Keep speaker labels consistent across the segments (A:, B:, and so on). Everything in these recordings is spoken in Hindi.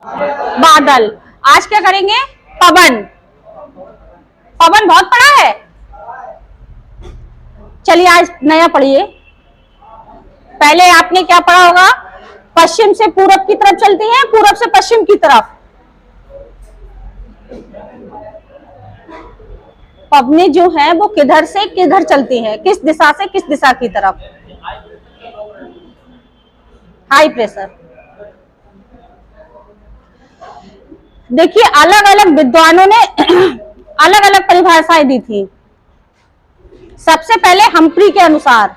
A: बादल। आज क्या करेंगे? पवन। पवन बहुत पढ़ा है। चलिए आज नया पढ़िए। पहले आपने क्या पढ़ा होगा? पश्चिम से पूरब की तरफ चलती है, पूरब से पश्चिम की तरफ। पवनें जो है वो किधर से किधर चलती हैं, किस दिशा से किस दिशा की तरफ? High pressure. देखिए अलग अलग विद्वानों ने अलग अलग परिभाषाएं दी थी। सबसे पहले हम्फ्री के अनुसार,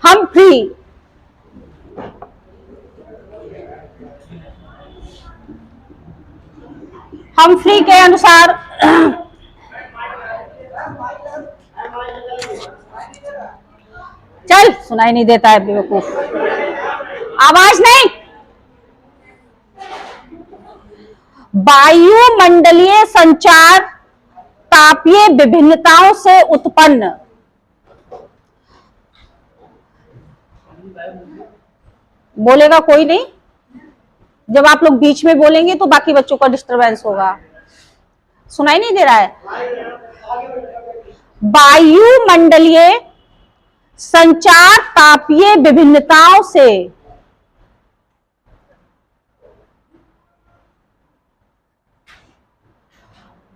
A: हम्फ्री के अनुसार चल सुनाई नहीं देता है बेवकूफ, आवाज नहीं। वायुमंडलीय संचार तापीय विभिन्नताओं से उत्पन्न। बोलेगा कोई नहीं? जब आप लोग बीच में बोलेंगे तो बाकी बच्चों का डिस्टरबेंस होगा। सुनाई नहीं दे रहा है? वायुमंडलीय संचार तापीय विभिन्नताओं से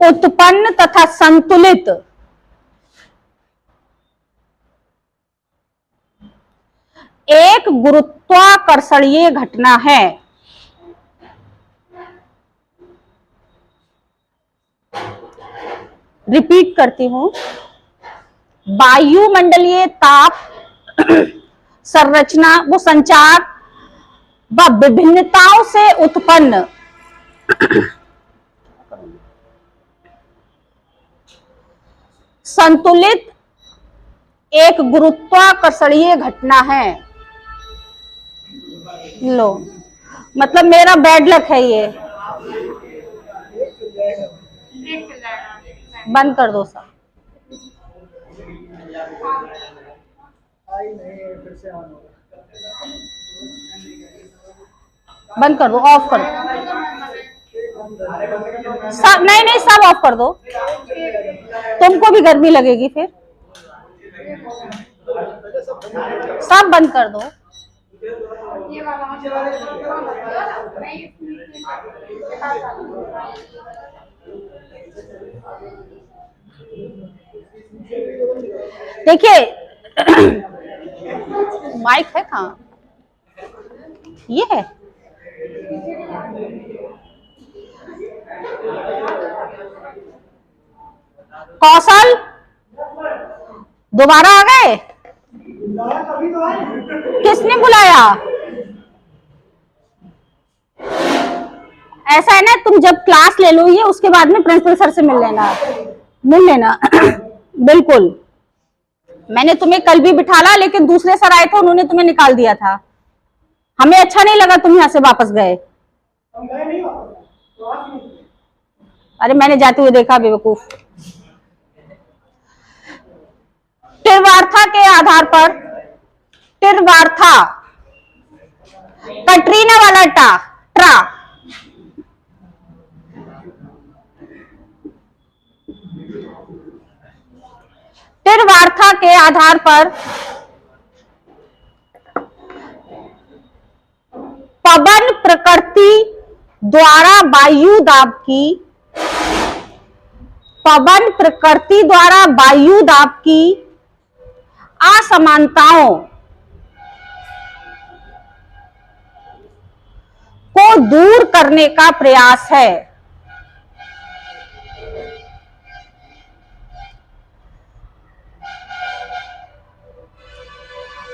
A: उत्पन्न तथा संतुलित एक गुरुत्वाकर्षणीय घटना है। रिपीट करती हूं, वायुमंडलीय ताप संरचना वो संचार व विभिन्नताओं से उत्पन्न संतुलित एक गुरुत्वाकर्षणीय घटना है। लो मतलब मेरा बैड लक है ये। बंद कर दो सब। बंद कर दो, ऑफ कर दो सब। नहीं नहीं सब ऑफ कर दो, तुमको भी गर्मी लगेगी फिर। सब बंद कर दो। देखिए माइक है कहाँ? ये है। कौशल दोबारा आ गए? किसने बुलाया? ऐसा है ना, तुम जब क्लास ले लो ये उसके बाद में प्रिंसिपल सर से मिल लेना बिल्कुल। मैंने तुम्हें कल भी बिठाला लेकिन दूसरे सर आए थे, उन्होंने तुम्हें निकाल दिया था। हमें अच्छा नहीं लगा तुम यहां से वापस गए। अरे मैंने जाते हुए देखा बेवकूफ। टिरवार्था के आधार पर, टिरवार्था कटरीना वाला ट्रा टिरवार्था के आधार पर पवन प्रकृति द्वारा वायु दाब की असमानताओं को दूर करने का प्रयास है।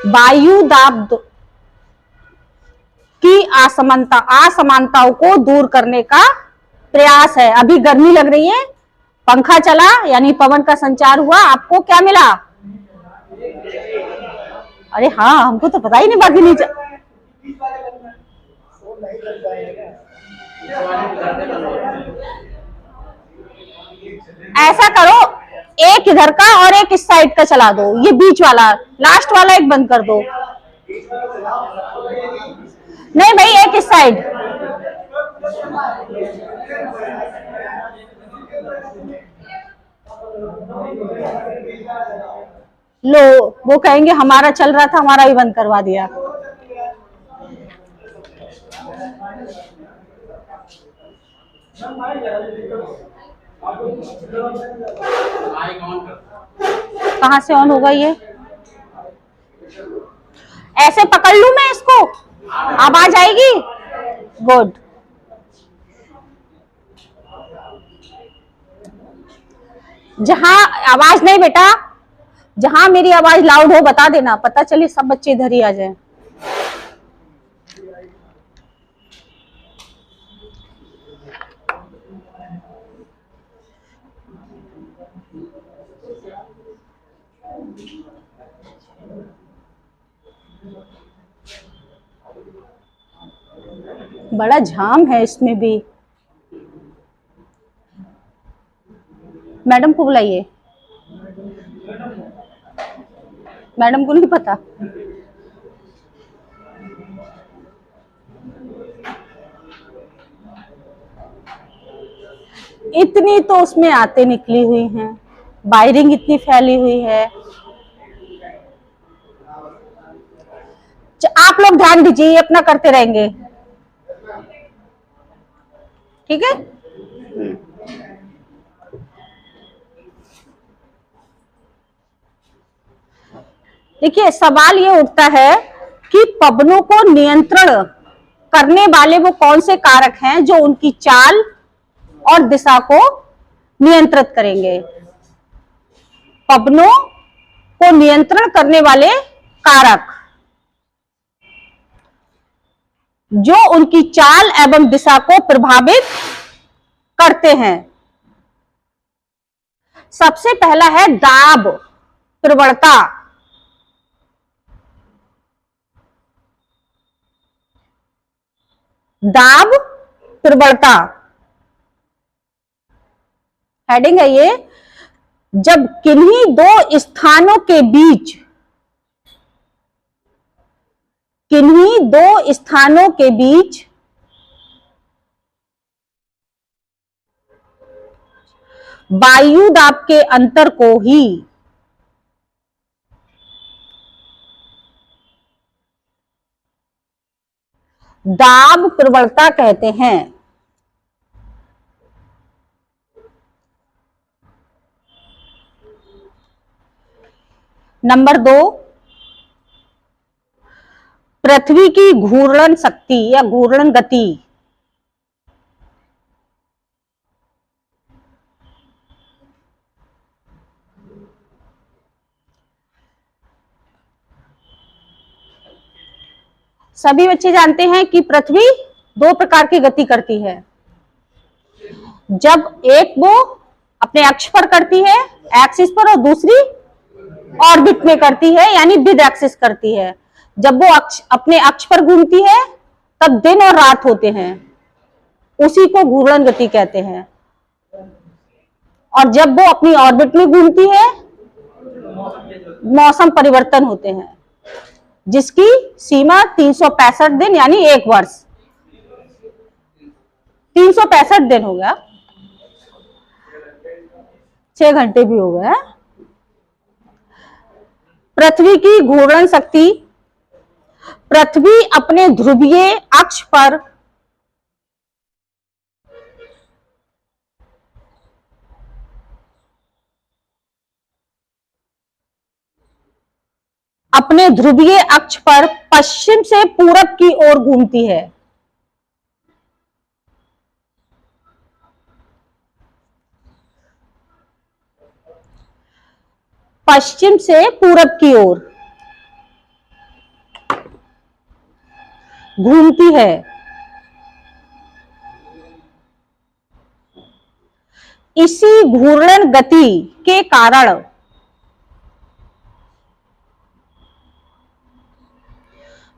A: वायु दाब की असमानताओं को दूर करने का प्रयास है। अभी गर्मी लग रही है, पंखा चला यानी पवन का संचार हुआ, आपको क्या मिला? अरे हाँ हमको तो पता ही नहीं, बाकी नहीं ऐसा करो, एक इधर का और एक इस साइड का चला दो, ये बीच वाला लास्ट वाला एक बंद कर दो। नहीं भाई एक इस साइड, लो, वो कहेंगे हमारा चल रहा था, हमारा भी बंद करवा दिया। कहाँ से ऑन होगा ये? ऐसे पकड़ लूं मैं इसको, आवाज आएगी? गुड। जहां आवाज नहीं बेटा, जहां मेरी आवाज लाउड हो बता देना, पता चले सब बच्चे इधर ही आ जाएं। बड़ा झाम है इसमें भी। मैडम को बुलाइए, मैडम को नहीं पता। इतनी तो उसमें आते निकली हुई हैं, वायरिंग इतनी फैली हुई है। आप लोग ध्यान दीजिए, अपना करते रहेंगे, ठीक है? देखिए सवाल ये उठता है कि पवनों को नियंत्रण करने वाले वो कौन से कारक हैं जो उनकी चाल और दिशा को नियंत्रित करेंगे। पवनों को नियंत्रण करने वाले कारक जो उनकी चाल एवं दिशा को प्रभावित करते हैं। सबसे पहला है दाब प्रवणता। दाब प्रवणता हेडिंग है ये। जब किन्हीं दो स्थानों के बीच, किन्हीं दो स्थानों के बीच वायु दाब के अंतर को ही दाब प्रवणता कहते हैं। नंबर 2, पृथ्वी की घूर्णन शक्ति या घूर्णन गति। सभी बच्चे जानते हैं कि पृथ्वी दो प्रकार की गति करती है। जब एक वो अपने अक्ष पर करती है, एक्सिस पर, और दूसरी ऑर्बिट में करती है, यानी विद एक्सिस करती है। जब वो अपने अक्ष पर घूमती है तब दिन और रात होते हैं, उसी को घूर्णन गति कहते हैं। और जब वो अपनी ऑर्बिट में घूमती है मौसम परिवर्तन होते हैं, जिसकी सीमा 365 दिन यानी 1 वर्ष। 365 दिन हो गया, 6 घंटे भी हो गए। पृथ्वी की घूर्णन शक्ति। पृथ्वी अपने ध्रुवीय अक्ष पर अपने ध्रुवीय अक्ष पर पश्चिम से पूरब की ओर घूमती है। पश्चिम से पूरब की ओर घूमती है। इसी घूर्णन गति के कारण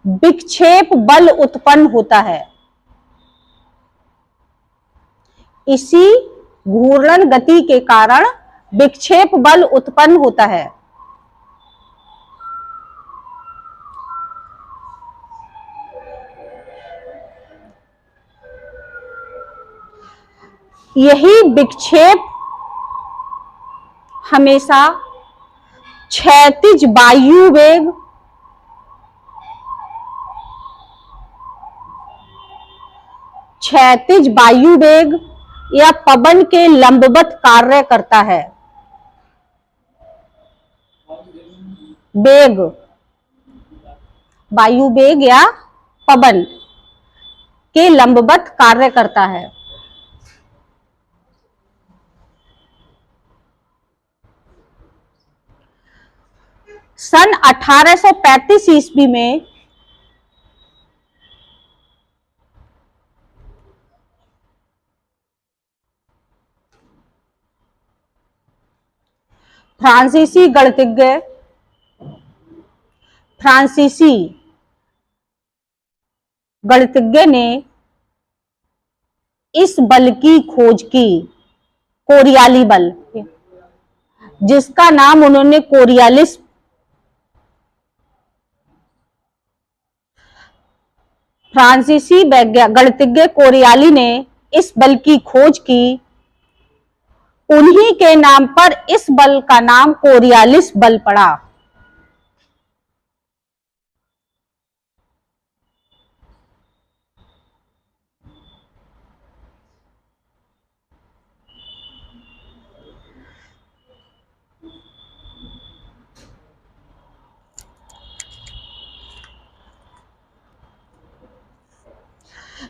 A: विक्षेप बल उत्पन्न होता है। इसी घूर्णन गति के कारण विक्षेप बल उत्पन्न होता है। यही विक्षेप हमेशा क्षैतिज वायु वेग या पवन के लंबवत कार्य करता है। वेग, वायु वेग या पवन के लंबवत कार्य करता है। सन 1835 ईस्वी में फ्रांसीसी गणितज्ञ ने इस बल की खोज की, कोरियाली बल, जिसका नाम उन्होंने कोरियालिस फ्रांसीसी गणितज्ञ कोरियाली ने इस बल की खोज की। उन्हीं के नाम पर इस बल का नाम कोरियालिस बल पड़ा।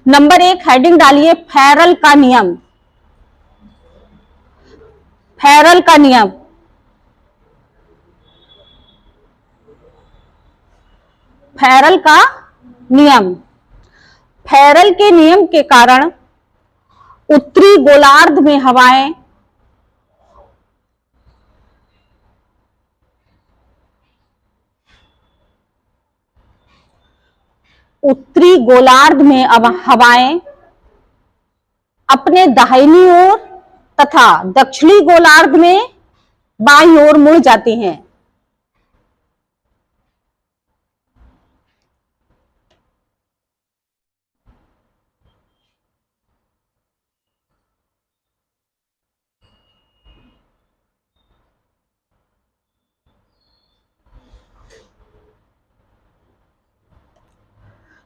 A: नंबर 1 हेडिंग डालिए, फेरल का नियम। फेरल का नियम, फेरल का नियम। फेरल के नियम के कारण उत्तरी गोलार्ध में हवाएं अपने दाहिनी ओर तथा दक्षिणी गोलार्ध में बाईं ओर मुड़ जाती हैं।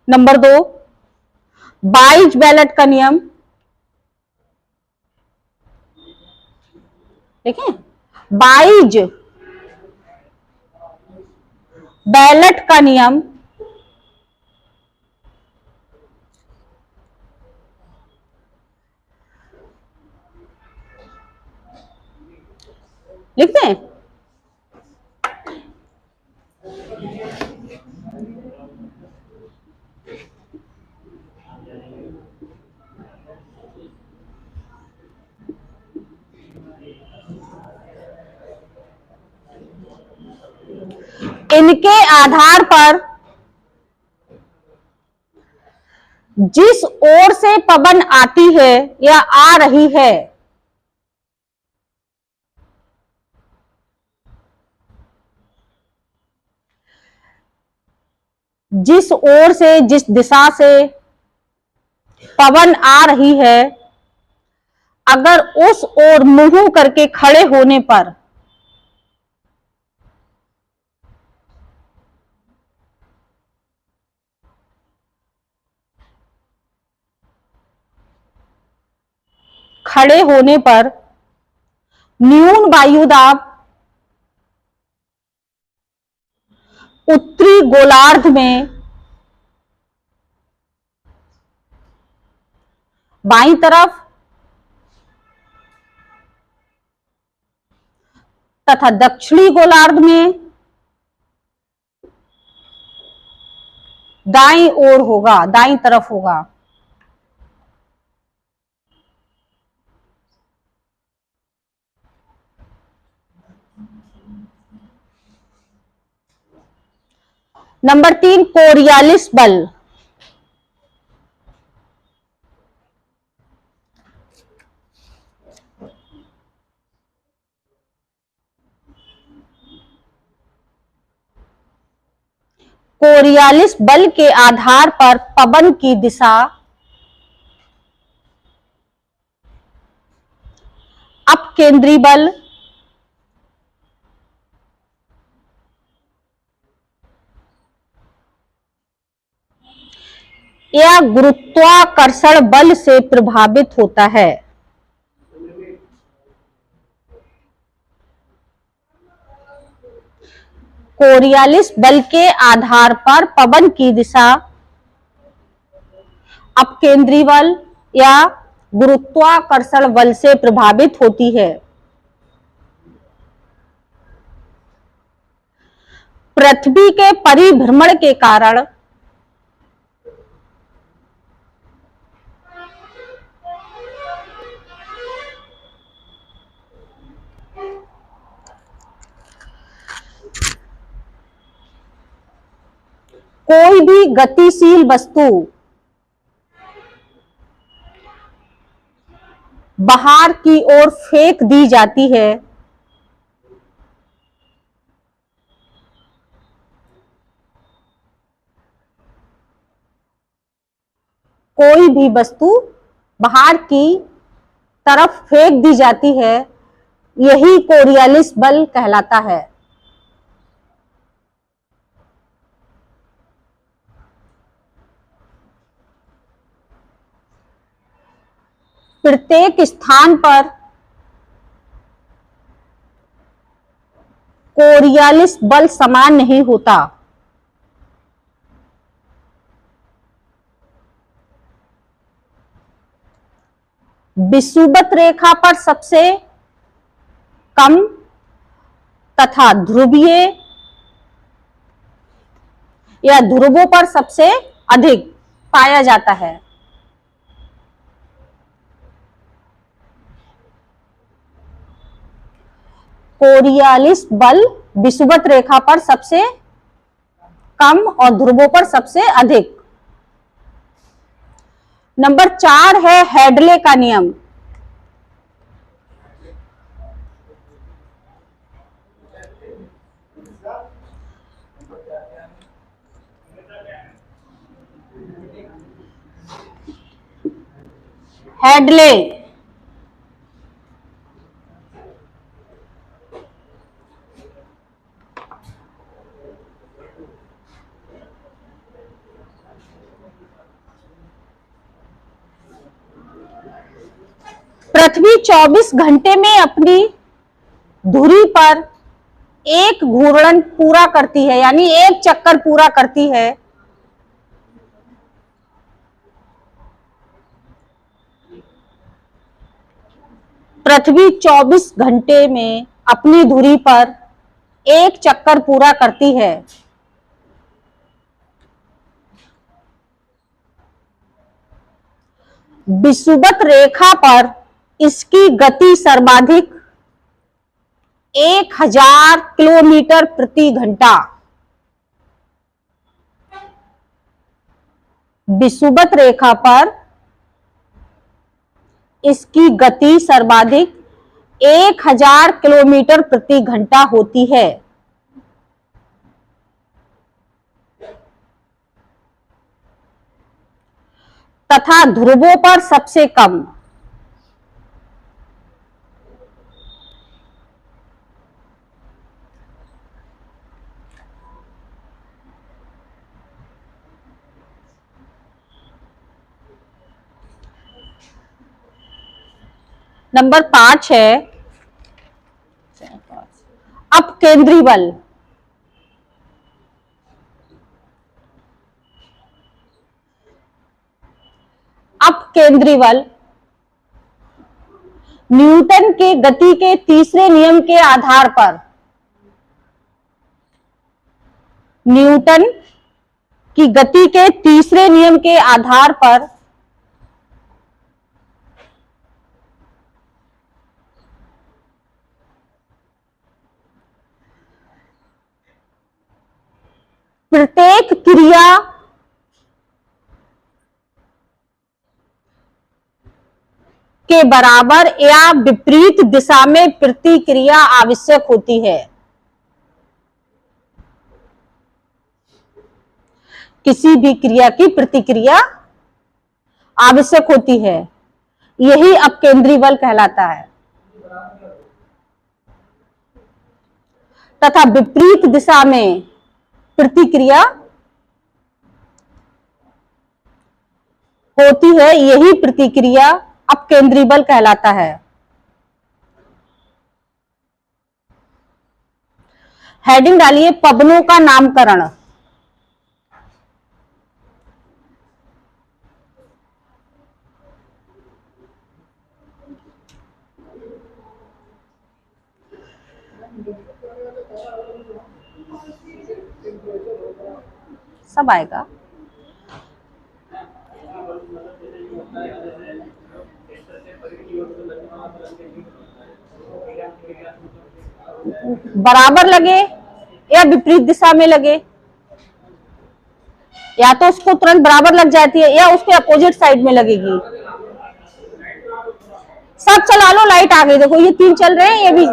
A: नंबर 2 बाइज बेलेट का नियम। देखिए, बाइज बेलेट का नियम लिखते हैं। इनके आधार पर जिस ओर से पवन आती है या आ रही है, जिस ओर से, जिस दिशा से पवन आ रही है, अगर उस ओर मुंह करके खड़े होने पर न्यून वायुदाब उत्तरी गोलार्ध में बाईं तरफ तथा दक्षिणी गोलार्ध में दाईं ओर होगा, दाईं तरफ होगा। नंबर 3 कोरियालिस बल। कोरियालिस बल के आधार पर पवन की दिशा अपकेंद्री बल या गुरुत्वाकर्षण बल से प्रभावित होता है। कोरियालिस बल के आधार पर पवन की दिशा अपकेंद्री बल या गुरुत्वाकर्षण बल से प्रभावित होती है। पृथ्वी के परिभ्रमण के कारण कोई भी गतिशील वस्तु बाहर की ओर फेंक दी जाती है कोई भी वस्तु बाहर की तरफ फेंक दी जाती है, यही कोरियालिस बल कहलाता है। प्रत्येक स्थान पर कोरियालिस बल समान नहीं होता। विषुवत रेखा पर सबसे कम तथा ध्रुवीय या ध्रुवों पर सबसे अधिक पाया जाता है। कोरियालिस बल विषुवत रेखा पर सबसे कम और ध्रुवों पर सबसे अधिक। नंबर 4 है हेडले का नियम। हेडले पृथ्वी 24 घंटे में अपनी धुरी पर एक घूर्णन पूरा करती है, यानी एक चक्कर पूरा करती है। पृथ्वी 24 घंटे में अपनी धुरी पर एक चक्कर पूरा करती है। विषुवत रेखा पर इसकी गति सर्वाधिक 1000 किलोमीटर प्रति घंटा। विषुवत रेखा पर इसकी गति सर्वाधिक 1000 किलोमीटर प्रति घंटा होती है। तथा ध्रुवों पर सबसे कम। नंबर 5 है अपकेंद्री बल। अपकेंद्री बल न्यूटन के गति के तीसरे नियम के आधार पर, न्यूटन की गति के तीसरे नियम के आधार पर प्रत्येक क्रिया के बराबर या विपरीत दिशा में प्रतिक्रिया आवश्यक होती है। किसी भी क्रिया की प्रतिक्रिया आवश्यक होती है, यही अपकेंद्री बल कहलाता है। तथा विपरीत दिशा में प्रतिक्रिया होती है, यही प्रतिक्रिया अपकेंद्री बल कहलाता है। हेडिंग डालिए पवनों का नामकरण। सब आएगा। बराबर लगे या विपरीत दिशा में लगे, या तो उसको तुरंत बराबर लग जाती है या उसके अपोजिट साइड में लगेगी। सब चला लो, लाइट आ गई। देखो ये 3 चल रहे हैं, ये भी,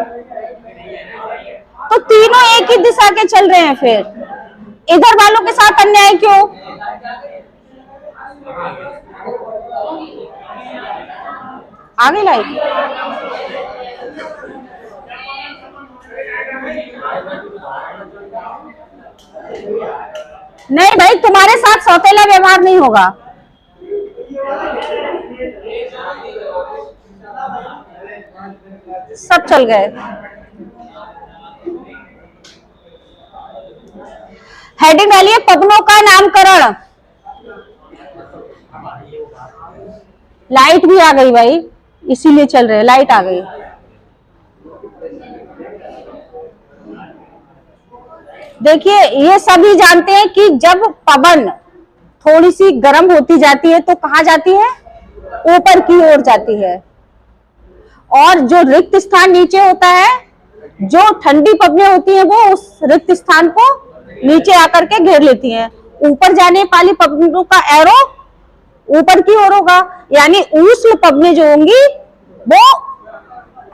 A: तो तीनों एक ही दिशा के चल रहे हैं। फिर इधर वालों के साथ अन्याय क्यों? आ गई लाइट। नहीं भाई, तुम्हारे साथ सौतेला व्यवहार नहीं होगा। सब चल गए। हेडिंग डालिए पवनों का नामकरण। लाइट भी आ गई भाई, इसीलिए चल रहे, लाइट आ गई। देखिए ये सभी जानते हैं कि जब पवन थोड़ी सी गर्म होती जाती है तो कहाँ जाती है? ऊपर की ओर जाती है। और जो रिक्त स्थान नीचे होता है, जो ठंडी पवनें होती हैं वो उस रिक्त स्थान को नीचे आकर के घेर लेती हैं। ऊपर जाने वाली पवनों का एरो ऊपर की ओर होगा, यानी उष्ण पवनें जो होंगी वो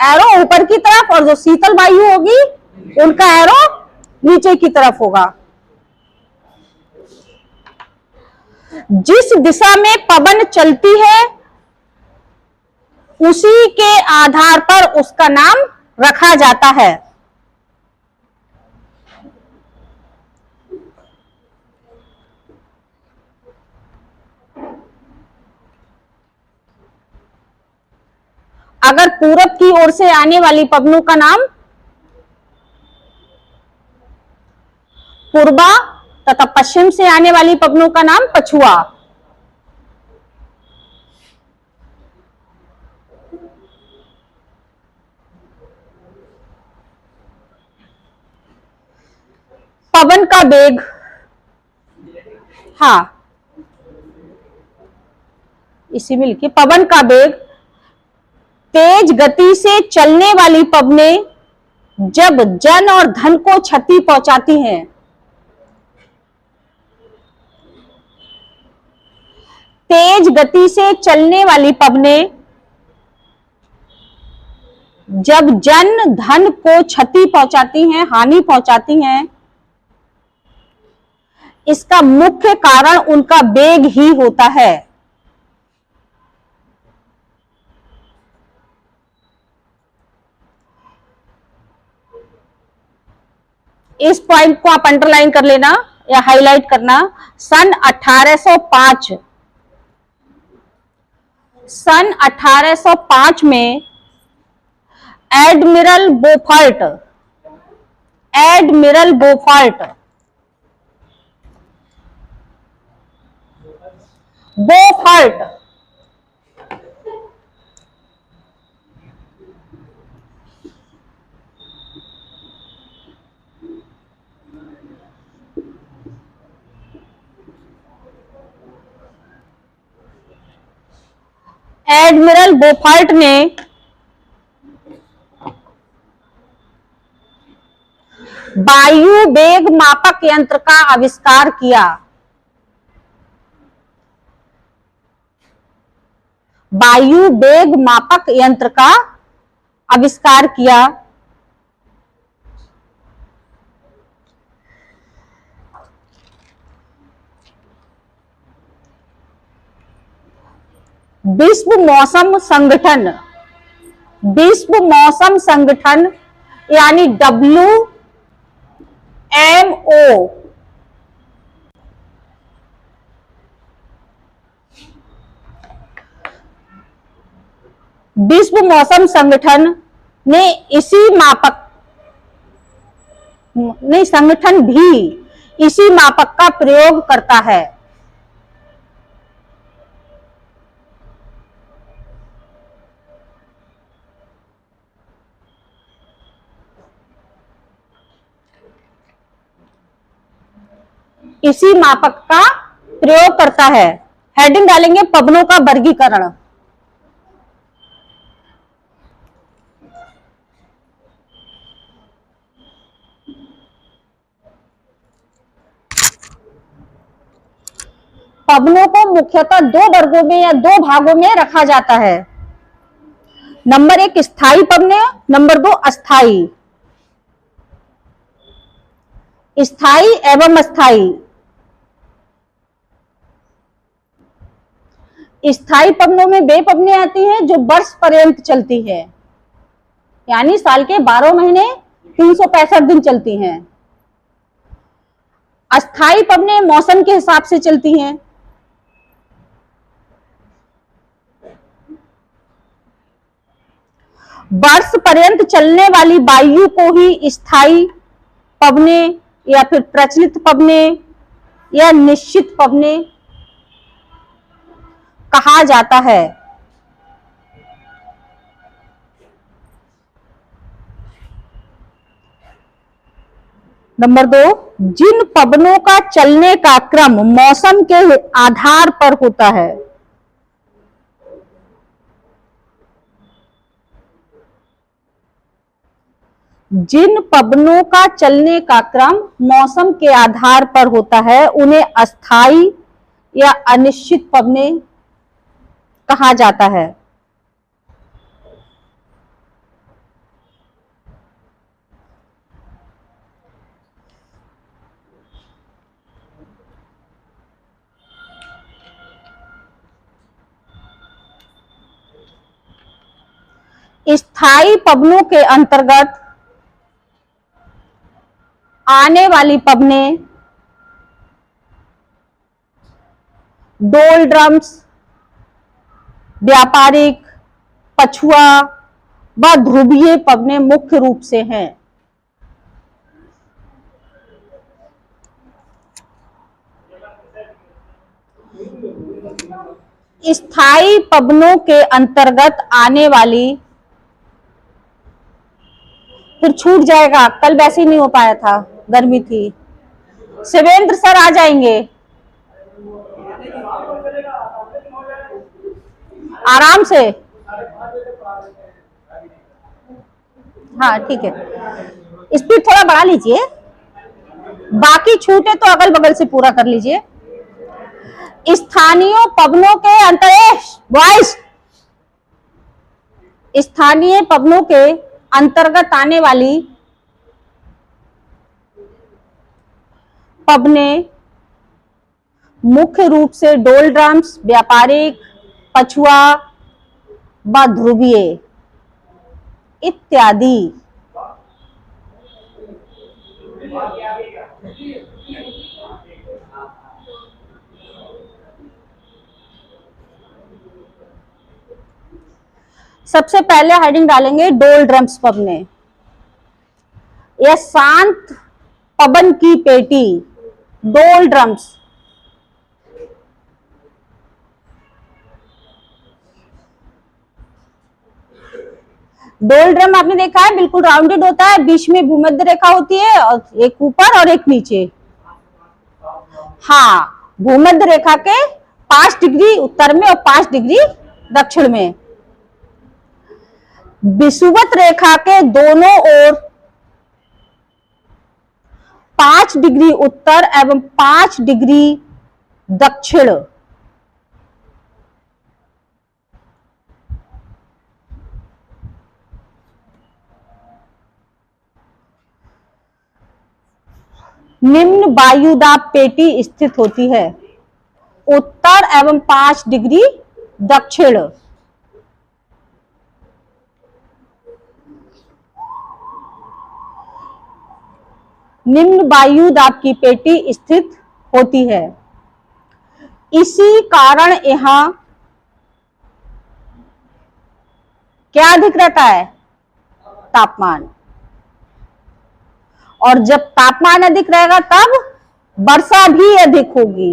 A: एरो ऊपर की तरफ, और जो शीतल वायु होगी उनका एरो नीचे की तरफ होगा। जिस दिशा में पवन चलती है उसी के आधार पर उसका नाम रखा जाता है। अगर पूरब की ओर से आने वाली पवनों का नाम पूर्वा तथा पश्चिम से आने वाली पवनों का नाम पछुआ। पवन का वेग, हाँ इसी में लिखिए, पवन का वेग, तेज गति से चलने वाली पवनें जब जन और धन को क्षति पहुंचाती हैं, तेज गति से चलने वाली पवनें जब जन धन को क्षति पहुंचाती हैं, हानि पहुंचाती हैं, इसका मुख्य कारण उनका वेग ही होता है। इस पॉइंट को आप अंडरलाइन कर लेना या हाईलाइट करना। सन 1805 में एडमिरल बोफर्ट एडमिरल बोफर्ट ने वायु वेग मापक यंत्र का आविष्कार किया। वायु वेग मापक यंत्र का आविष्कार किया। विश्व मौसम संगठन यानी WMO MO विश्व मौसम संगठन ने इसी मापक नहीं, संगठन भी इसी मापक का प्रयोग करता है। इसी मापक का प्रयोग करता है। हेडिंग डालेंगे पवनों का वर्गीकरण। पवनों को मुख्यतः दो वर्गों में या दो भागों में रखा जाता है। नंबर एक स्थायी पवने, नंबर दो अस्थाई। स्थायी एवं अस्थाई। स्थायी पवनों में वे पवने आती हैं जो वर्ष पर्यंत चलती है, यानी साल के 12 महीने 365 दिन चलती हैं। अस्थायी पवने मौसम के हिसाब से चलती हैं। वर्ष पर्यंत चलने वाली वायु को ही स्थायी पवने या फिर प्रचलित पवने या निश्चित पवने कहा जाता है। नंबर दो, जिन पवनों का चलने का क्रम मौसम के आधार पर होता है। जिन पवनों का चलने का क्रम मौसम के आधार पर होता है उन्हें अस्थायी या अनिश्चित पवने कहा जाता है। स्थायी पवनों के अंतर्गत आने वाली पवने डोलड्रम्स, व्यापारिक, पछुआ व ध्रुवीय पवने मुख्य रूप से हैं। स्थायी पवनों के अंतर्गत आने वाली, फिर छूट जाएगा, कल वैसे ही नहीं हो पाया था, गर्मी थी। शिवेंद्र सर आ जाएंगे, आराम से। हाँ ठीक है, स्पीड थोड़ा बढ़ा लीजिए, बाकी छूटे तो अगल बगल से पूरा कर लीजिए। स्थानीय पवनों के वॉइस, स्थानीय पवनों के अंतर्गत आने वाली पवने मुख्य रूप से डोलड्रम्स, व्यापारिक, पछुआ व ध्रुवीय इत्यादि। सबसे पहले हेडिंग डालेंगे डोलड्रम्स पवने। यह शांत पवन की पेटी डोलड्रम्स। डोलड्रम आपने देखा है, बिल्कुल राउंडेड होता है, बीच में भूमध्य रेखा होती है और एक ऊपर और एक नीचे। हाँ, भूमध्य रेखा के 5 डिग्री उत्तर में और 5 डिग्री दक्षिण में। विषुवत रेखा के दोनों ओर 5 डिग्री उत्तर एवं 5 डिग्री दक्षिण। निम्न वायुदाब पेटी स्थित होती है, उत्तर एवं 5 डिग्री दक्षिण। निम्न वायु दाब की पेटी स्थित होती है। इसी कारण यहां क्या अधिक रहता है? तापमान। और जब तापमान अधिक रहेगा तब वर्षा भी अधिक होगी।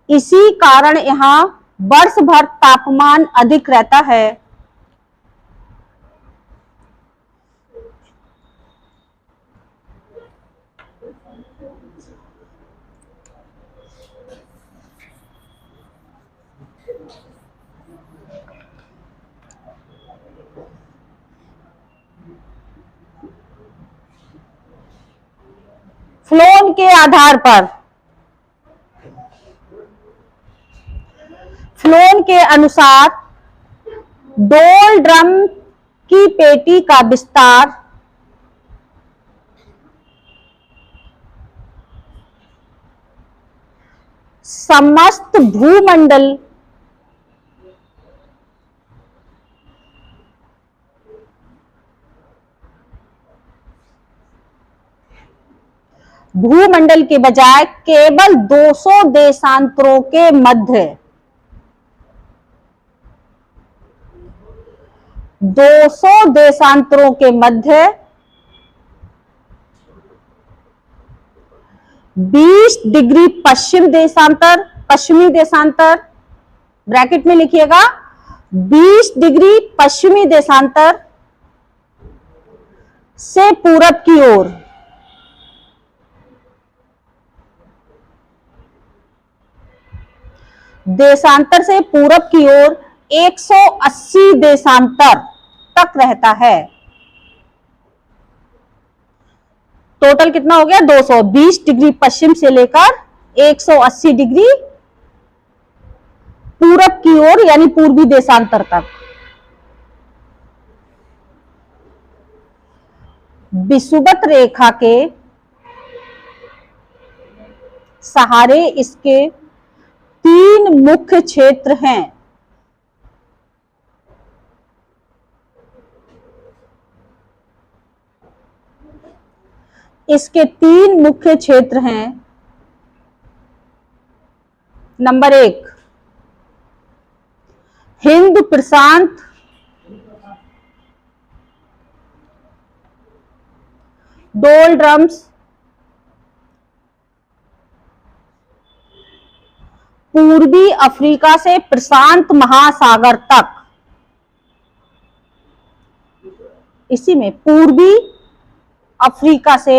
A: इसी कारण यहां वर्ष भर तापमान अधिक रहता है। फ्लोन के आधार पर, फ्लोन के अनुसार डोल ड्रम की पेटी का विस्तार समस्त भूमंडल भूमंडल के बजाय केवल 200 देशांतरों के मध्य 200 देशांतरों के मध्य 20 डिग्री पश्चिमी देशांतर ब्रैकेट में लिखिएगा, 20 डिग्री पश्चिमी देशांतर से पूरब की ओर देशांतर से पूरब की ओर 180 देशांतर तक रहता है। टोटल कितना हो गया? 220 डिग्री पश्चिम से लेकर 180 डिग्री पूरब की ओर यानी पूर्वी देशांतर तक। विषुवत रेखा के सहारे इसके 3 मुख्य क्षेत्र हैं। इसके 3 मुख्य क्षेत्र हैं। नंबर 1 हिंद प्रशांत डोलड्रम्स पूर्वी अफ्रीका से प्रशांत महासागर तक, इसी में पूर्वी अफ्रीका से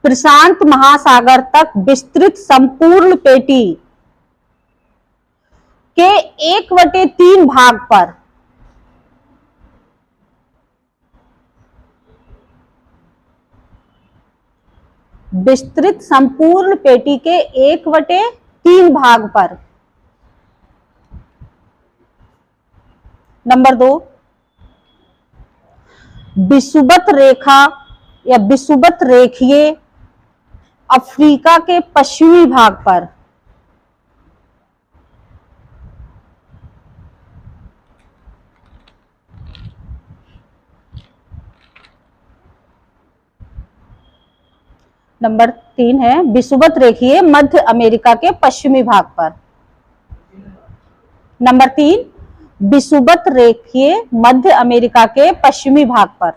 A: प्रशांत महासागर तक विस्तृत संपूर्ण पेटी के 1/3 भाग पर विस्तृत संपूर्ण पेटी के 1/3 भाग पर। नंबर 2 विषुवत रेखा या विषुवत रेखीय अफ्रीका के पश्चिमी भाग पर नंबर 3 है विषुवत रेखीय मध्य अमेरिका के पश्चिमी भाग पर। नंबर 3 विषुवत रेखीय मध्य अमेरिका के पश्चिमी भाग पर।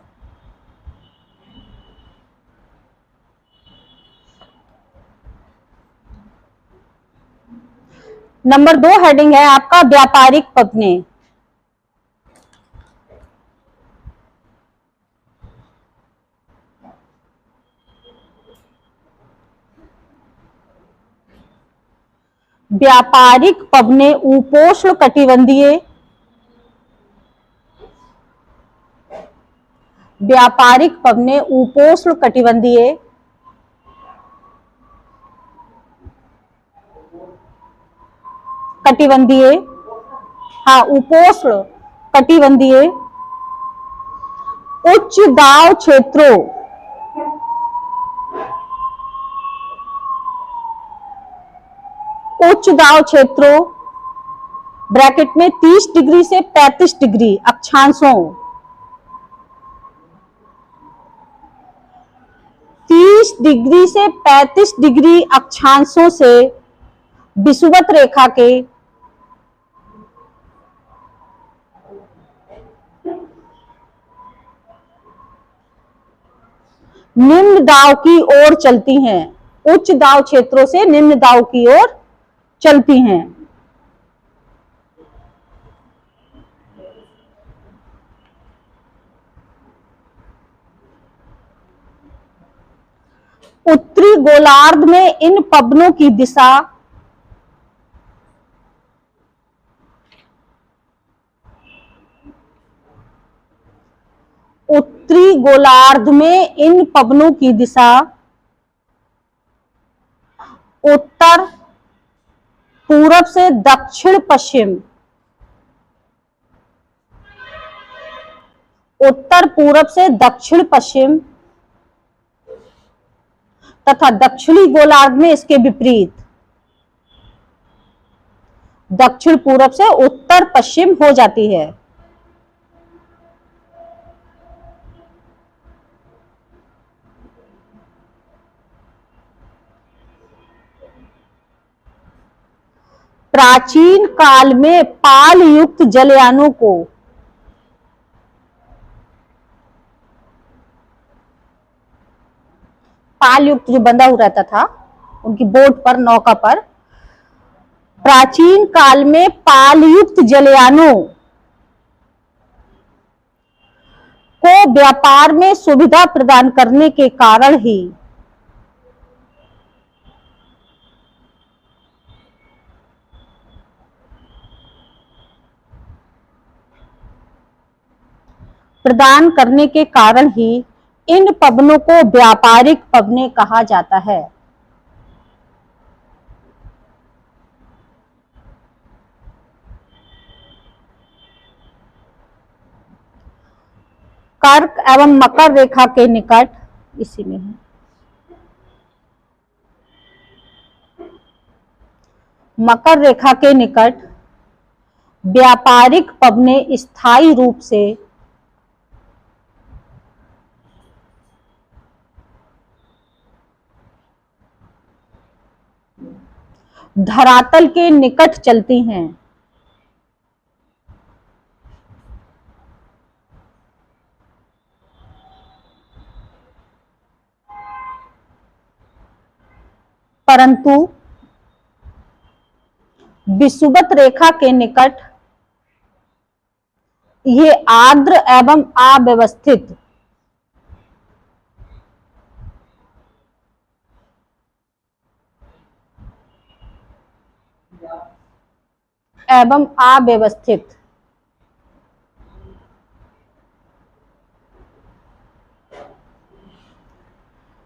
A: नंबर 2 हेडिंग है आपका व्यापारिक पगने। व्यापारिक पवने उपोष्ण कटिबंधीय व्यापारिक पवने उपोष्ण कटिबंधीय उपोष्ण कटिबंधीय उच्च दाब क्षेत्रों ब्रैकेट में 30 डिग्री से 35 डिग्री अक्षांशों, 30 डिग्री से 35 डिग्री अक्षांशों से विषुवत रेखा के निम्न दाव की ओर चलती हैं, उच्च दाव क्षेत्रों से निम्न दाव की ओर चलती हैं। उत्तरी गोलार्ध में इन पवनों की दिशा उत्तरी गोलार्ध में इन पवनों की दिशा उत्तर पूरब से दक्षिण पश्चिम, उत्तर पूरब से दक्षिण पश्चिम तथा दक्षिणी गोलार्ध में इसके विपरीत दक्षिण पूरब से उत्तर पश्चिम हो जाती है। प्राचीन काल में पाल युक्त जलयानों को पाल युक्त जो बंधा हुआ रहता था उनकी बोट पर, नौका पर, प्राचीन काल में पाल युक्त जलयानों को व्यापार में सुविधा प्रदान करने के कारण ही इन पवनों को व्यापारिक पवने कहा जाता है। कर्क एवं मकर रेखा के निकट, इसी में है, मकर रेखा के निकट व्यापारिक पवने स्थायी रूप से धरातल के निकट चलती हैं। परंतु विषुवत रेखा के निकट ये आर्द्र एवं अव्यवस्थित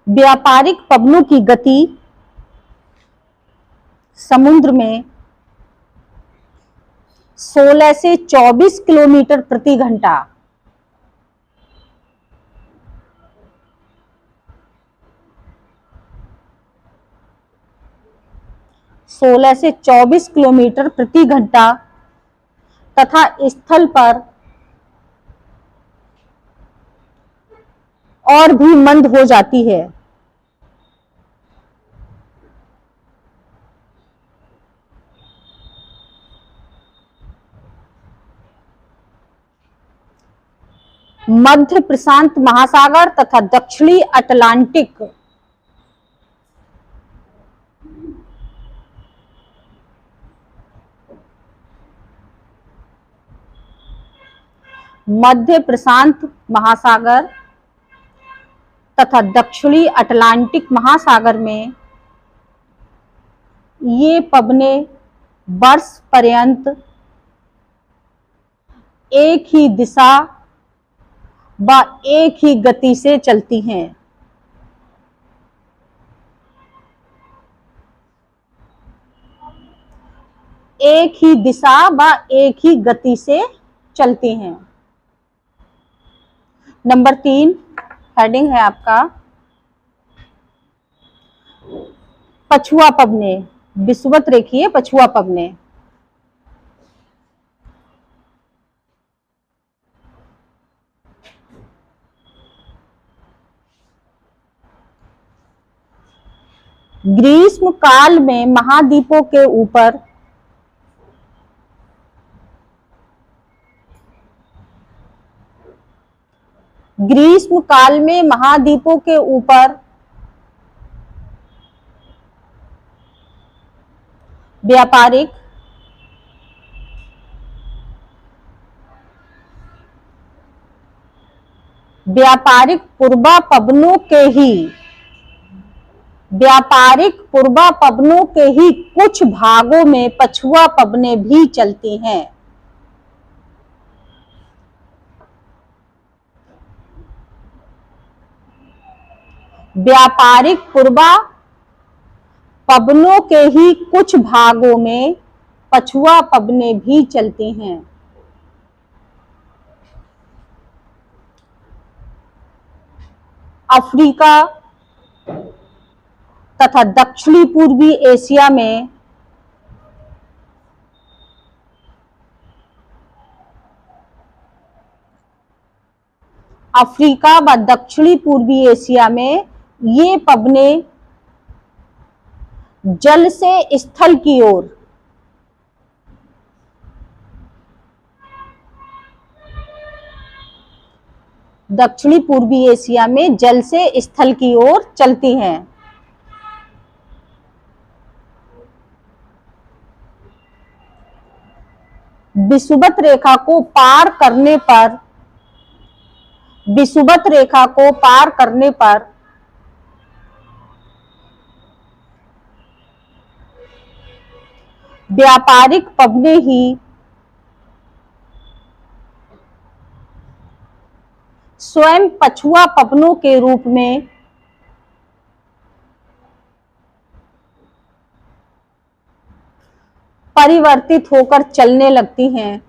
A: व्यापारिक पवनों की गति समुद्र में 16 से 24 किलोमीटर प्रति घंटा, 16 से 24 किलोमीटर प्रति घंटा तथा स्थल पर और भी मंद हो जाती है। मध्य प्रशांत महासागर तथा दक्षिणी अटलांटिक मध्य प्रशांत महासागर तथा दक्षिणी अटलांटिक महासागर में ये पवने वर्ष पर्यंत एक ही दिशा व एक ही गति से चलती हैं। एक ही दिशा व एक ही गति से चलती हैं। नंबर 3 हेडिंग है आपका पछुआ पवने, विषुवत रेखीय पछुआ पवने। ग्रीष्म काल में महाद्वीपों के ऊपर ग्रीष्म काल में महाद्वीपों के ऊपर व्यापारिक पूर्वापवनों के ही कुछ भागों में पछुआ पवनें भी चलती हैं। व्यापारिक पूर्वापवनों के ही कुछ भागों में पछुआ पवनें भी चलती हैं। अफ्रीका तथा दक्षिणी पूर्वी एशिया में अफ्रीका व दक्षिणी पूर्वी एशिया में ये पवनें जल से स्थल की ओर दक्षिणी पूर्वी एशिया में जल से स्थल की ओर चलती हैं। विषुवत रेखा को पार करने पर व्यापारिक पवनें ही स्वयं पछुआ पवनों के रूप में परिवर्तित होकर चलने लगती हैं।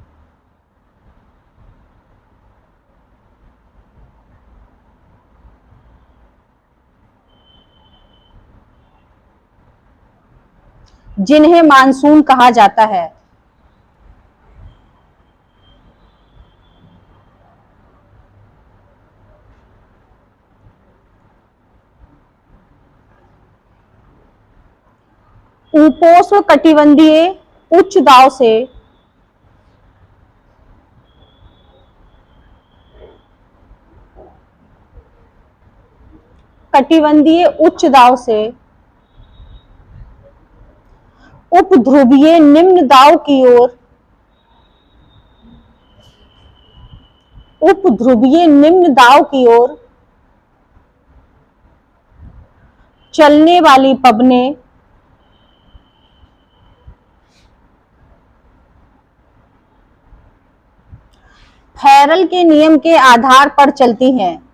A: जिन्हें मानसून कहा जाता है। उपोष्ण कटिबंधीय उच्च दाब से उपध्रुवीय निम्न दाब की ओर चलने वाली पवनें फैरल के नियम के आधार पर चलती हैं।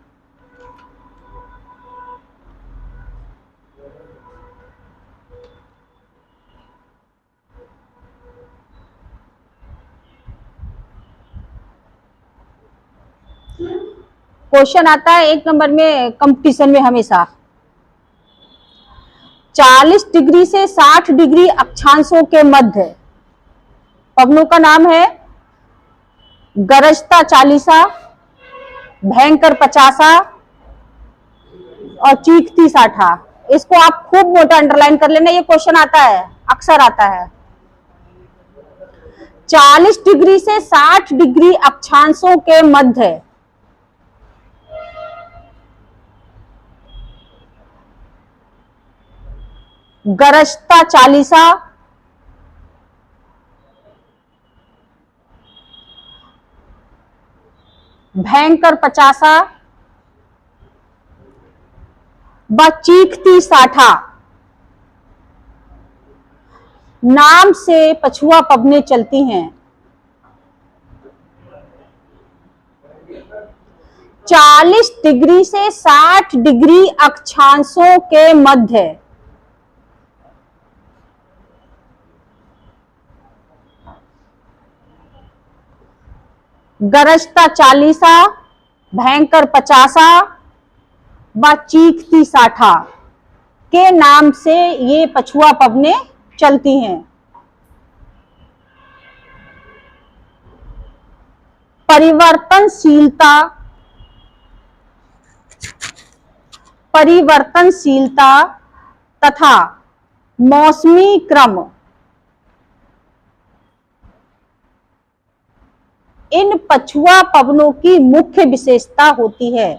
A: क्वेश्चन आता है 1 नंबर में कंपटीशन में हमेशा 40 डिग्री से 60 डिग्री अक्षांशों के मध्य पवनों का नाम है गरजता 40, भयंकर 50 और चीखती 60। इसको आप खूब मोटा अंडरलाइन कर लेना, ये क्वेश्चन आता है, अक्सर आता है। 40 डिग्री से 60 डिग्री अक्षांशों के मध्य गरजता 40, भयंकर 50 व चीखती 60 नाम से पछुआ पवनें चलती हैं। 40 डिग्री से 60 डिग्री अक्षांशों के मध्य गरजता 40, भयंकर 50 व चीखती 60 के नाम से ये पछुआ पवनें चलती हैं। परिवर्तनशीलता तथा मौसमी क्रम इन पछुआ पवनों की मुख्य विशेषता होती है।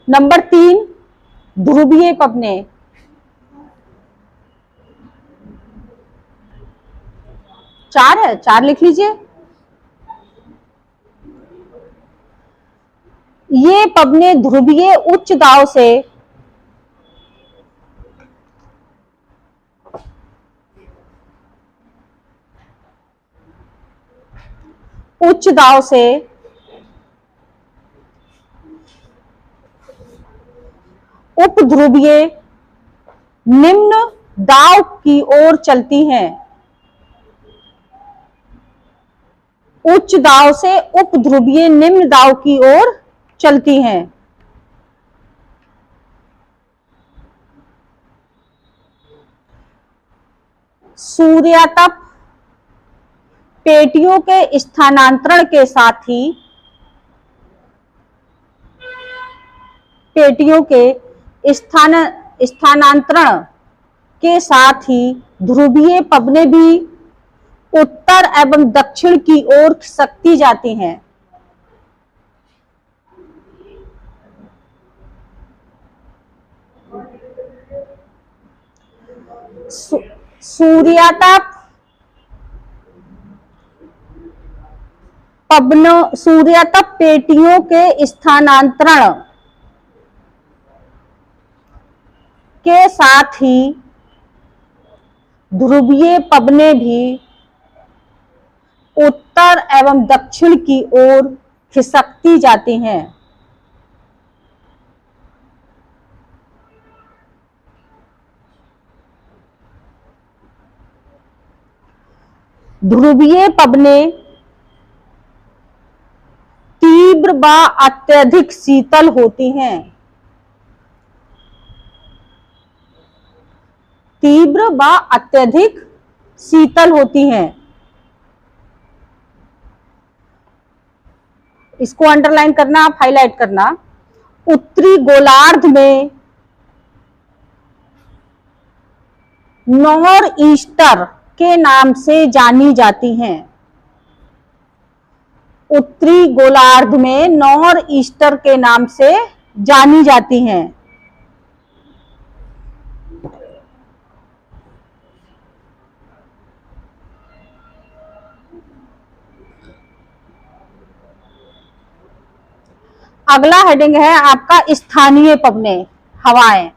A: नंबर 3, ध्रुवीय पवने। चार है, 4 लिख लीजिए। ये पवने ध्रुवीय उच्च दाब से उपध्रुवीय निम्न दाब की ओर चलती हैं। उच्च दाब से उपध्रुवीय निम्न दाब की ओर चलती हैं। सूर्यातप पेटियों के स्थानांतरण के साथ ही स्थानांतरण के साथ ही ध्रुवीय पवनें भी उत्तर एवं दक्षिण की ओर खिसकती जाती हैं। सूर्यातप पेटियों के स्थानांतरण के साथ ही ध्रुवीय पवनें भी उत्तर एवं दक्षिण की ओर खिसकती जाती हैं। ध्रुवीय पवनें तीव्र व अत्यधिक शीतल होती हैं। तीव्र व अत्यधिक शीतल होती हैं। इसको अंडरलाइन करना, आप हाईलाइट करना। उत्तरी गोलार्ध में नॉर्थ ईस्टर के नाम से जानी जाती हैं। उत्तरी गोलार्ध में नॉर्थ ईस्टर के नाम से जानी जाती हैं। अगला हेडिंग है आपका स्थानीय पवनें, हवाएं।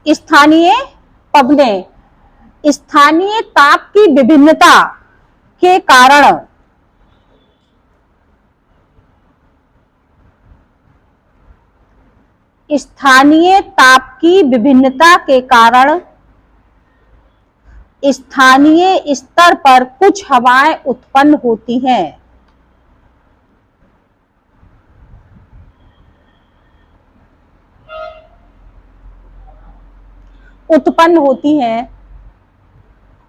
A: स्थानीय पवनें स्थानीय ताप की विभिन्नता के कारण स्थानीय ताप की विभिन्नता के कारण स्थानीय स्तर पर कुछ हवाएं उत्पन्न होती हैं।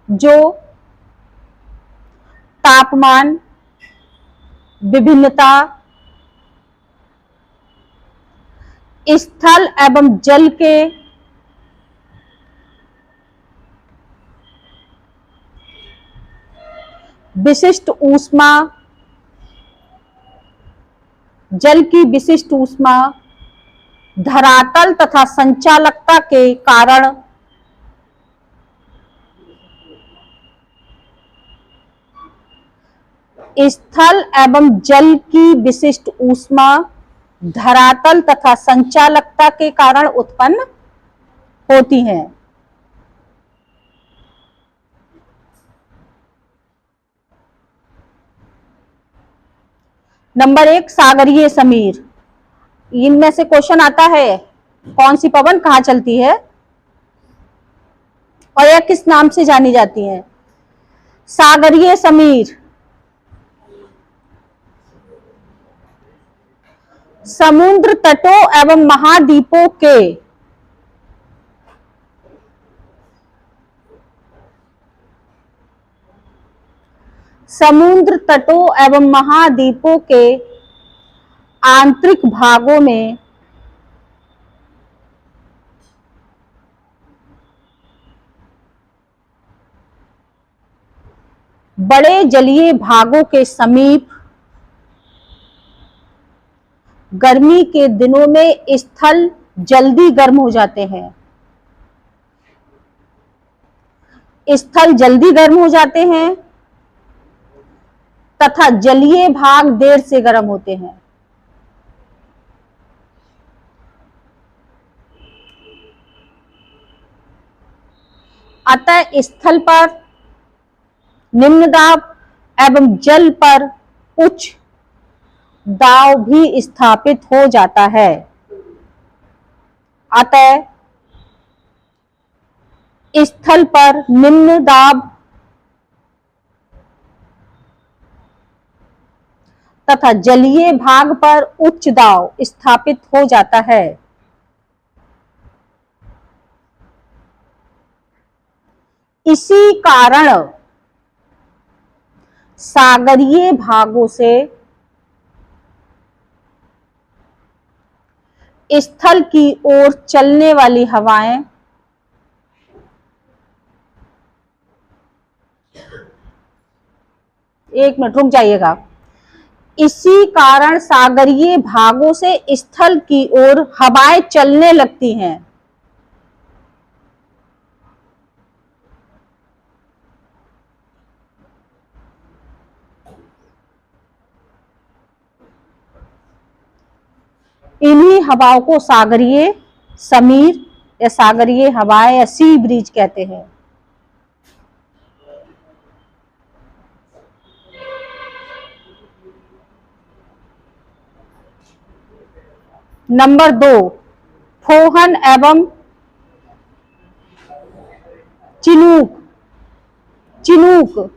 A: जो तापमान विभिन्नता, स्थल एवं जल के विशिष्ट ऊष्मा, जल की विशिष्ट ऊष्मा, धरातल तथा संचालकता के कारण स्थल एवं जल की विशिष्ट ऊष्मा, धरातल तथा संचालकता के कारण उत्पन्न होती हैं। नंबर 1, सागरीय समीर। इनमें से क्वेश्चन आता है, कौन सी पवन कहाँ चलती है और यह किस नाम से जानी जाती है? सागरीय समीर, समुद्र तटों एवं महाद्वीपों के समुद्र तटों एवं महाद्वीपों के आंतरिक भागों में बड़े जलीय भागों के समीप गर्मी के दिनों में स्थल जल्दी गर्म हो जाते हैं। स्थल जल्दी गर्म हो जाते हैं तथा जलीय भाग देर से गर्म होते हैं। अतः स्थल पर निम्न दाब एवं जल पर उच्च दाब भी स्थापित हो जाता है। अतः स्थल पर निम्न दाब तथा जलीय भाग पर उच्च दाब स्थापित हो जाता है। इसी कारण सागरीय भागों से स्थल की ओर चलने वाली हवाएं एक मिनट रुक जाइएगा। इसी कारण सागरीय भागों से स्थल की ओर हवाएं चलने लगती हैं। इन्हीं हवाओं को सागरीय समीर या सागरीय हवाएं या सी ब्रीज कहते हैं। नंबर 2, फोहन एवं चिनूक। चिनूक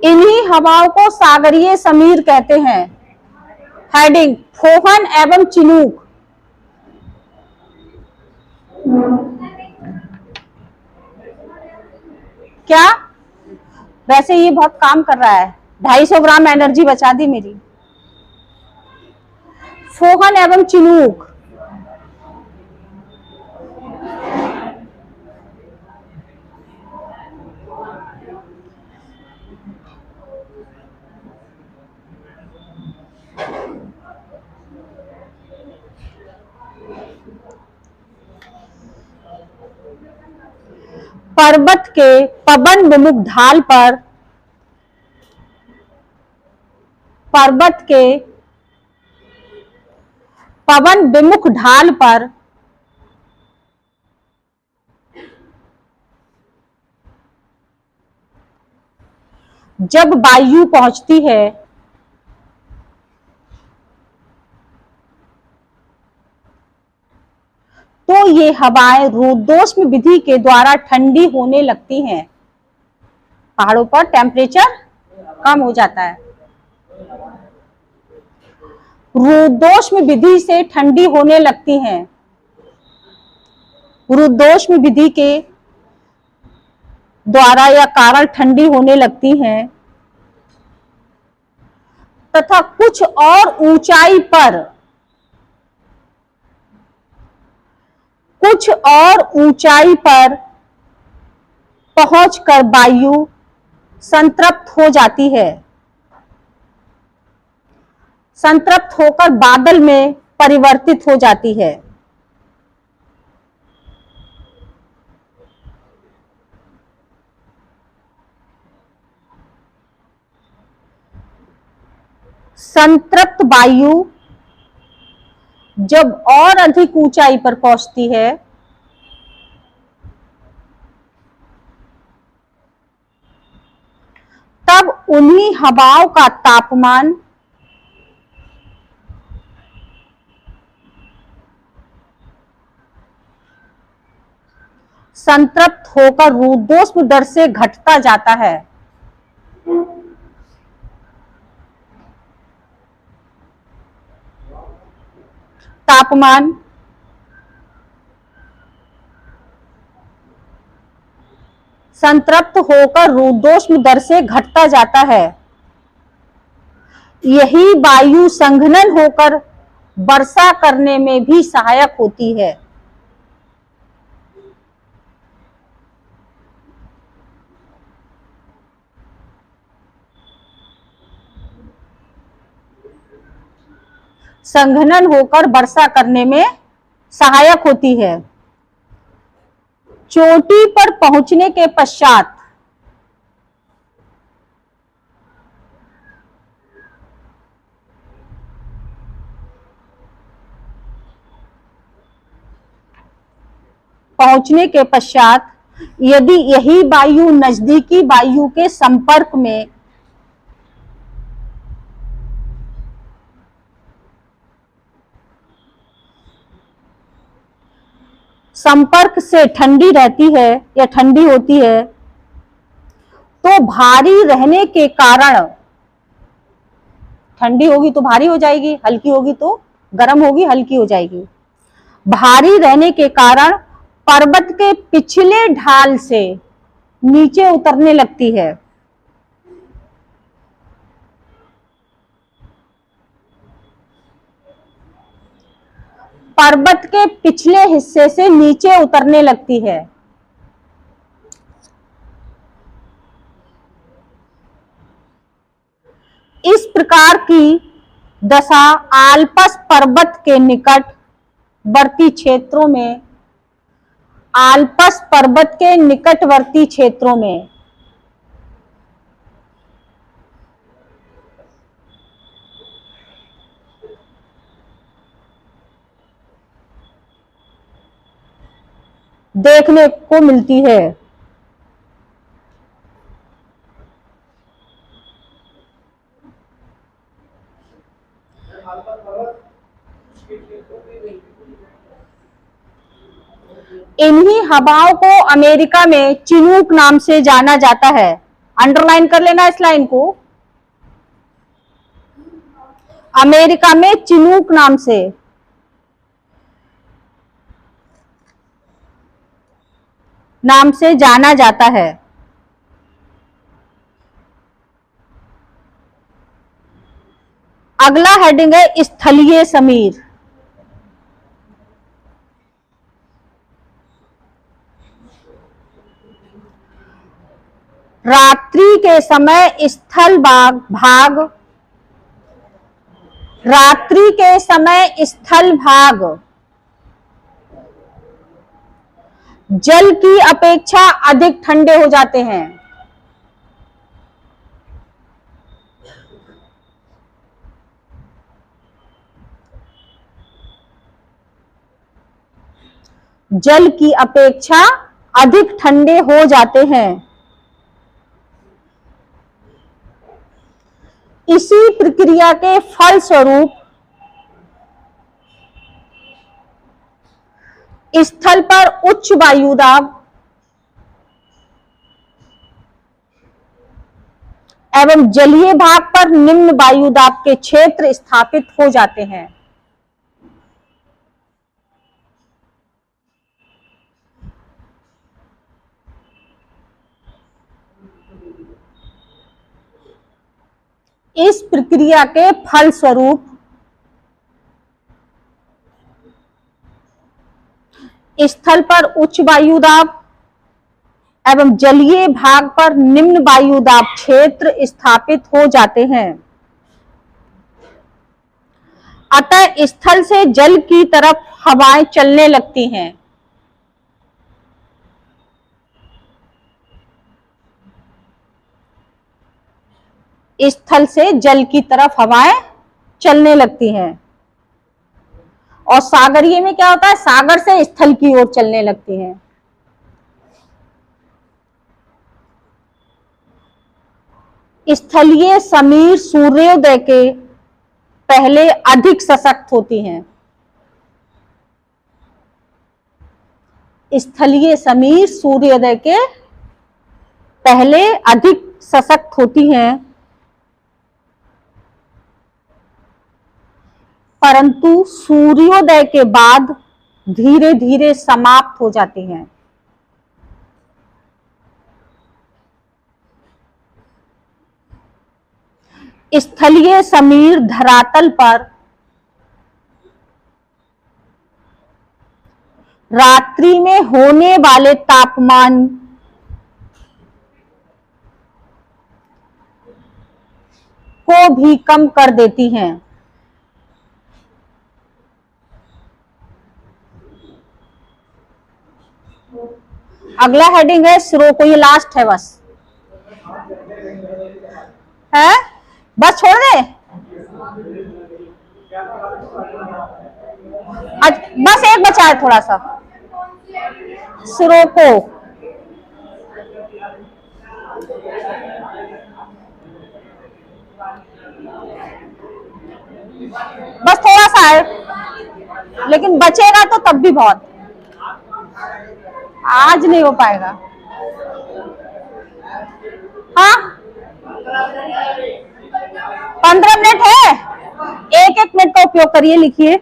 A: इन्हीं हवाओं को सागरीय समीर कहते हैं। हेडिंग, फोहन एवं चिनूक। क्या? वैसे ये बहुत काम कर रहा है, 250 ग्राम एनर्जी बचा दी मेरी। फोहन एवं चिनूक पर्वत के पवन विमुख ढाल पर पर्वत के पवन विमुख ढाल पर जब वायु पहुंचती है तो ये हवाएं रुद्धोष्म विधि के द्वारा ठंडी होने लगती हैं। पहाड़ों पर टेम्परेचर कम हो जाता है, रुद्धोष्म विधि से ठंडी होने लगती हैं। रुद्धोष्म विधि के द्वारा या कारण ठंडी होने लगती हैं तथा कुछ और ऊंचाई पर पहुंचकर वायु संतृप्त हो जाती है। संतृप्त होकर बादल में परिवर्तित हो जाती है। संतृप्त वायु जब और अधिक ऊंचाई पर पहुंचती है तब उन्हीं हवाओं का तापमान संतृप्त होकर रुद्धोष्म दर से घटता जाता है। तापमान, संतृप्त होकर रुद्धोष्म दर से घटता जाता है। यही वायु संघनन होकर वर्षा करने में भी सहायक होती है। संघनन होकर वर्षा करने में सहायक होती है। चोटी पर पहुंचने के पश्चात यदि यही वायु नजदीकी वायु के संपर्क से ठंडी रहती है या ठंडी होती है, तो भारी रहने के कारण, ठंडी होगी तो भारी हो जाएगी, हल्की होगी तो गर्म होगी, हल्की हो जाएगी। भारी रहने के कारण पर्वत के पिछले ढाल से नीचे उतरने लगती है। पर्वत के पिछले हिस्से से नीचे उतरने लगती है। इस प्रकार की दशा आल्प्स पर्वत के निकटवर्ती क्षेत्रों में देखने को मिलती है। इन्हीं हवाओं को अमेरिका में चिनूक नाम से जाना जाता है। अंडरलाइन कर लेना इस लाइन को। अमेरिका में चिनूक नाम से जाना जाता है। अगला हेडिंग है स्थलीय समीर। रात्रि के समय स्थल भाग जल की अपेक्षा अधिक ठंडे हो जाते हैं। जल की अपेक्षा अधिक ठंडे हो जाते हैं। इसी प्रक्रिया के फलस्वरूप स्थल पर उच्च वायुदाब एवं जलीय भाग पर निम्न वायुदाब के क्षेत्र स्थापित हो जाते हैं। इस प्रक्रिया के फलस्वरूप स्थल पर उच्च वायुदाब एवं जलीय भाग पर निम्न वायुदाब क्षेत्र स्थापित हो जाते हैं। अतः स्थल से जल की तरफ हवाएं चलने लगती हैं। स्थल से जल की तरफ हवाएं चलने लगती हैं। और सागरीय में क्या होता है? सागर से स्थल की ओर चलने लगती हैं। स्थलीय समीर सूर्योदय के पहले अधिक सशक्त होती हैं। स्थलीय समीर सूर्योदय के पहले अधिक सशक्त होती हैं, परंतु सूर्योदय के बाद धीरे धीरे समाप्त हो जाती हैं। स्थलीय समीर धरातल पर रात्रि में होने वाले तापमान को भी कम कर देती हैं। अगला हेडिंग है सिरोको, ये लास्ट है बस, है बस छोड़ दे। बस एक बचा है थोड़ा सा, सिरोको। बस थोड़ा सा है, लेकिन बचेगा तो तब भी बहुत, आज नहीं हो पाएगा। हाँ 15 मिनट है, एक एक मिनट का उपयोग करिए, लिखिए।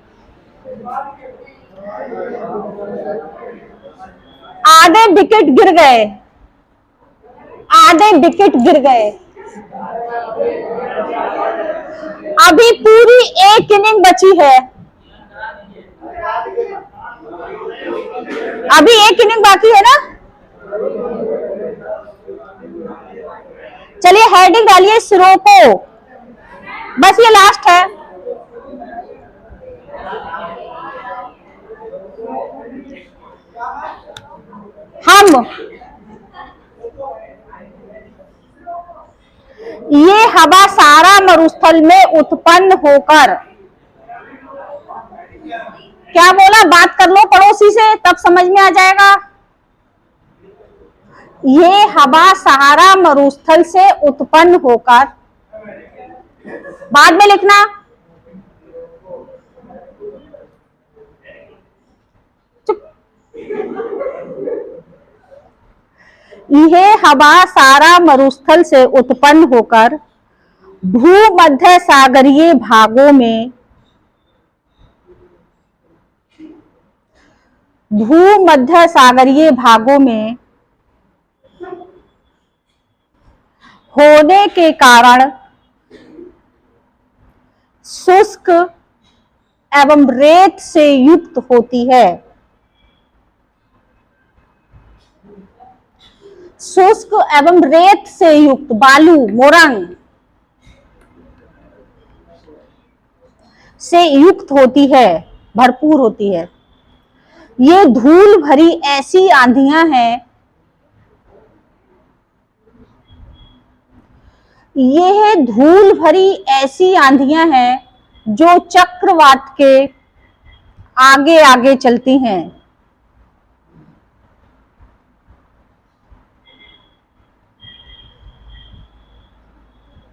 A: आधे विकेट गिर गए, आधे विकेट गिर गए। अभी पूरी एक इनिंग बची है, अभी एक इनिंग बाकी है ना। चलिए हेडिंग डालिए सिरोको, बस ये लास्ट है। हम ये हवा सारा मरुस्थल में उत्पन्न होकर, क्या बोला, बात कर लो पड़ोसी से तब समझ में आ जाएगा। ये हवा सहारा मरुस्थल से उत्पन्न होकर, बाद में लिखना, चुप। यह हवा सारा मरुस्थल से उत्पन्न होकर भूमध्य सागरीय भागों में, भूमध्य सागरीय भागों में होने के कारण शुष्क एवं रेत से युक्त होती है। शुष्क एवं रेत से युक्त, बालू मोरंग से युक्त होती है, भरपूर होती है। ये धूल भरी ऐसी आंधियां हैं, यह धूल भरी ऐसी आंधियां हैं जो चक्रवात के आगे आगे चलती हैं।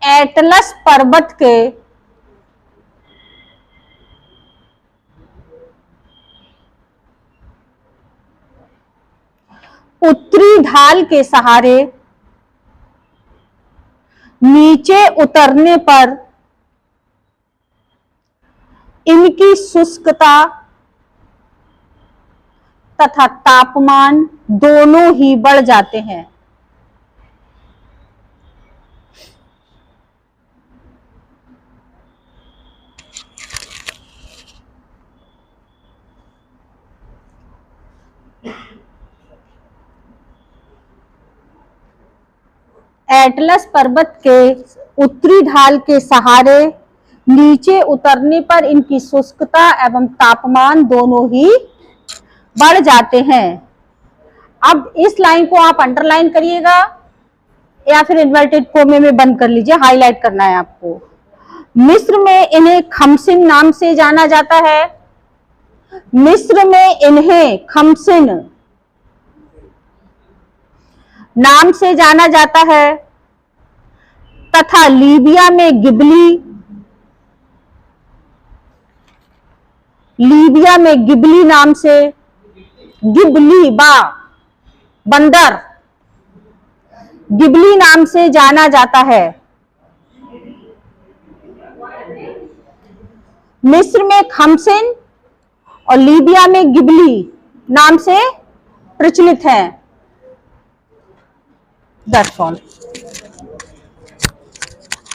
A: एटलस पर्वत के उत्तरी ढाल के सहारे नीचे उतरने पर इनकी शुष्कता तथा तापमान दोनों ही बढ़ जाते हैं। एटलस पर्वत के उत्तरी ढाल के सहारे नीचे उतरने पर इनकी शुष्कता एवं तापमान दोनों ही बढ़ जाते हैं। अब इस लाइन को आप अंडरलाइन करिएगा या फिर इन्वर्टेड कोमे में बंद कर लीजिए, हाईलाइट करना है आपको। मिस्र में इन्हें खमसिन नाम से जाना जाता है, मिस्र में इन्हें खमसिन नाम से जाना जाता है तथा लीबिया में गिबली, लीबिया में गिबली नाम से गिबली बा, बंदर, गिबली नाम से जाना जाता है। मिस्र में खमसिन और लीबिया में गिबली नाम से प्रचलित है। That's all.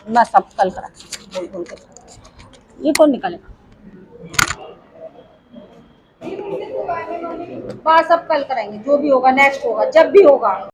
A: बस अब कल करा बोल के ये कौन निकालेगा? बस अब कल कराएंगे, जो भी होगा नेक्स्ट होगा, जब भी होगा।